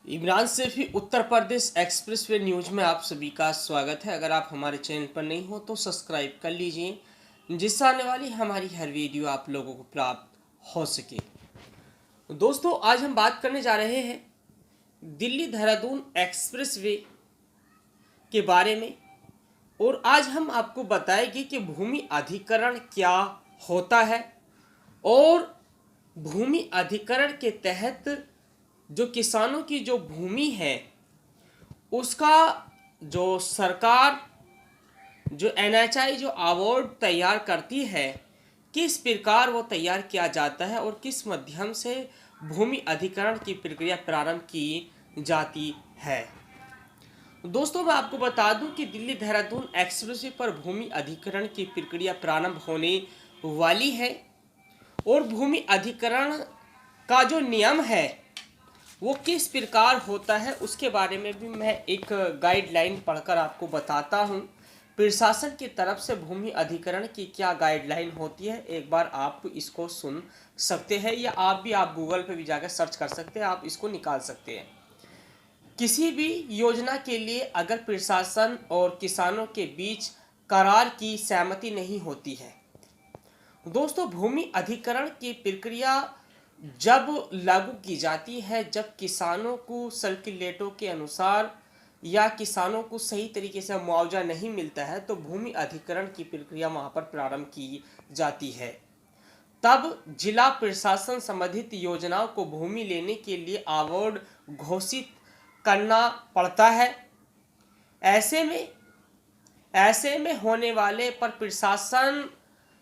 Imran Saifi Uttar Pradesh expressway news में आप सभी का स्वागत है। अगर आप हमारे चैनल पर नहीं हो तो सब्सक्राइब कर लीजिए, जिससे आने वाली हमारी हर वीडियो आप लोगों को प्राप्त हो सके। दोस्तों, आज हम बात करने जा रहे हैं दिल्ली देहरादून एक्सप्रेसवे के बारे में, और आज हम आपको बताएंगे कि भूमि अधिग्रहण क्या होता है और भूमि अधिग्रहण के तहत जो किसानों की जो भूमि है उसका जो सरकार जो एनएचआई जो अवार्ड तैयार करती है, किस प्रकार वो तैयार किया जाता है और किस माध्यम से भूमि अधिग्रहण की प्रक्रिया प्रारंभ की जाती है। दोस्तों, मैं आपको बता दूं कि दिल्ली देहरादून एक्सप्रेसवे पर भूमि अधिग्रहण की प्रक्रिया प्रारंभ होने वाली है, और भूमि अधिग्रहण का जो नियम है वो किस प्रकार होता है उसके बारे में भी मैं एक गाइडलाइन पढ़कर आपको बताता हूं। प्रशासन की तरफ से भूमि अधिग्रहण की क्या गाइडलाइन होती है, एक बार आप इसको सुन सकते हैं, या आप गूगल पे भी जाकर सर्च कर सकते हैं, आप इसको निकाल सकते हैं। किसी भी योजना के लिए अगर प्रशासन और किसानों के बीच करार की सहमति नहीं होती है, दोस्तों, भूमि अधिग्रहण की प्रक्रिया जब लागू की जाती है, जब किसानों को सर्कुलेटों के अनुसार या किसानों को सही तरीके से मुआवजा नहीं मिलता है, तो भूमि अधिग्रहण की प्रक्रिया वहां पर प्रारंभ की जाती है। तब जिला प्रशासन संबंधित योजनाओं को भूमि लेने के लिए अवार्ड घोषित करना पड़ता है। ऐसे में होने वाले पर प्रशासन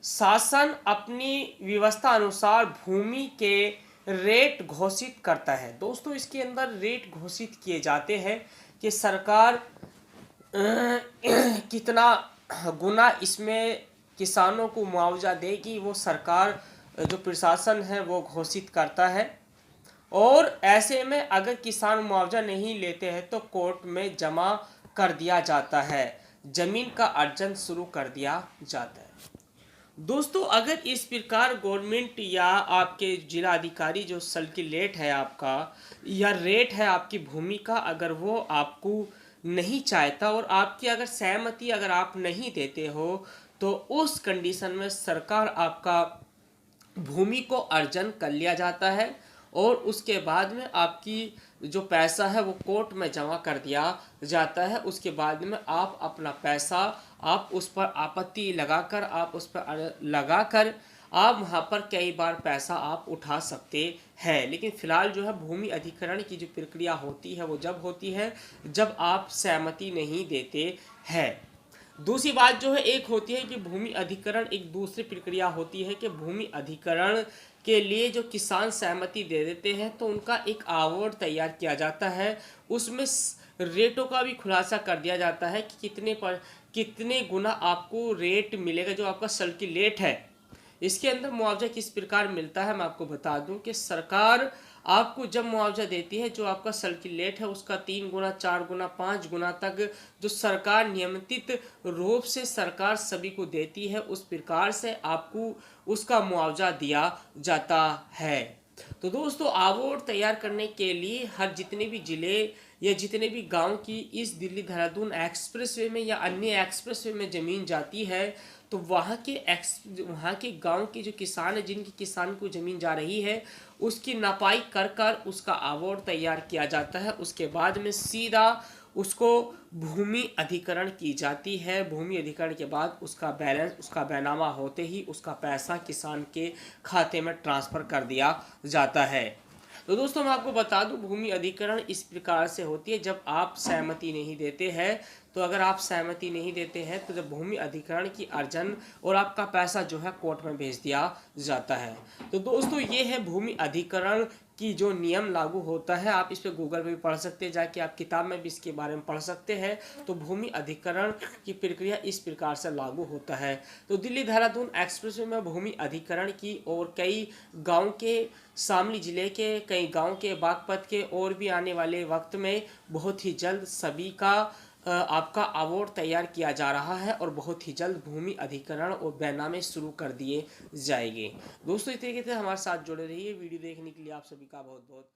शासन अपनी व्यवस्था अनुसार भूमि के रेट घोषित करता है। दोस्तों, इसके अंदर रेट घोषित किए जाते हैं कि सरकार कितना गुना इसमें किसानों को मुआवजा देगी, वो सरकार जो प्रशासन है वो घोषित करता है। और ऐसे में अगर किसान मुआवजा नहीं लेते हैं तो कोर्ट में जमा कर दिया जाता है, जमीन का अर्जन शुरू कर दिया जाता है। दोस्तों, अगर इस प्रकार गवर्नमेंट या आपके जिला अधिकारी जो सर्कुलेट है आपका या रेट है आपकी भूमि का, अगर वो आपको नहीं चाहता और आपकी अगर सहमति अगर आप नहीं देते हो, तो उस कंडीशन में सरकार आपका भूमि को अर्जन कर लिया जाता है, और उसके बाद में आपकी जो पैसा है वो कोर्ट में जमा कर दिया जाता है। उसके बाद में आप अपना पैसा आप उस पर आपत्ति लगाकर आप वहाँ पर कई बार पैसा आप उठा सकते हैं। लेकिन फिलहाल जो है भूमि अधिग्रहण की जो प्रक्रिया होती है वो जब होती है जब आप सहमति नहीं देते हैं। दूसरी बात जो है एक होती है कि भूमि अधिग्रहण एक दूसरी प्रक्रिया होती है कि भूमि अधिग्रहण के लिए जो किसान सहमति दे देते हैं तो उनका एक अवार्ड तैयार किया जाता है। उसमें रेटों का भी खुलासा कर दिया जाता है कि कितने गुना आपको रेट मिलेगा जो आपका सर्कुलेट है। इसके अंदर मुआवजा किस प्रकार मिलता है मैं आपको बता दूं कि सरकार आपको जब मुआवजा देती है, जो आपका सर्कुलेट है उसका 3 गुना 4 गुना 5 गुना तक जो सरकार नियमित रूप से सरकार सभी को देती है, उस प्रकार से आपको उसका मुआवजा दिया जाता है। तो दोस्तों, अवार्ड तैयार करने के लिए हर जितने भी जिले या जितने भी गांव की इस दिल्ली देहरादून एक्सप्रेसवे में या अन्य एक्सप्रेसवे में ज़मीन जाती है, तो वहाँ के गांव के जो किसान है, जिनकी किसान को ज़मीन जा रही है, उसकी नपाई कर उसका अवार्ड तैयार किया जाता है। उसके बाद में सीधा उसको भूमि अधिग्रहण की जाती है। भूमि अधिग्रहण के बाद उसका बैलेंस उसका बैनामा होते ही उसका पैसा किसान के खाते में ट्रांसफ़र कर दिया जाता है। तो दोस्तों, मैं आपको बता दूं भूमि अधिग्रहण इस प्रकार से होती है जब आप सहमति नहीं देते हैं। तो अगर आप सहमति नहीं देते हैं तो जब भूमि अधिग्रहण की अर्जन और आपका पैसा जो है कोर्ट में भेज दिया जाता है। तो दोस्तों, ये है भूमि अधिग्रहण की जो नियम लागू होता है। आप इस पे गूगल पे भी पढ़ सकते हैं, जाके आप किताब में भी इसके बारे में पढ़ सकते हैं। तो भूमि अधिग्रहण की प्रक्रिया इस प्रकार से लागू होता है। तो दिल्ली देहरादून एक्सप्रेसवे में भूमि अधिग्रहण की और कई गांव के शामली जिले के कई गांव के बागपत के और भी आने वाले वक्त में बहुत ही जल्द सभी का आपका अवार्ड तैयार किया जा रहा है, और बहुत ही जल्द भूमि अधिग्रहण और बैनामे शुरू कर दिए जाएंगे। दोस्तों, इस तरीके से हमारे साथ जुड़े रहिए। वीडियो देखने के लिए आप सभी का बहुत बहुत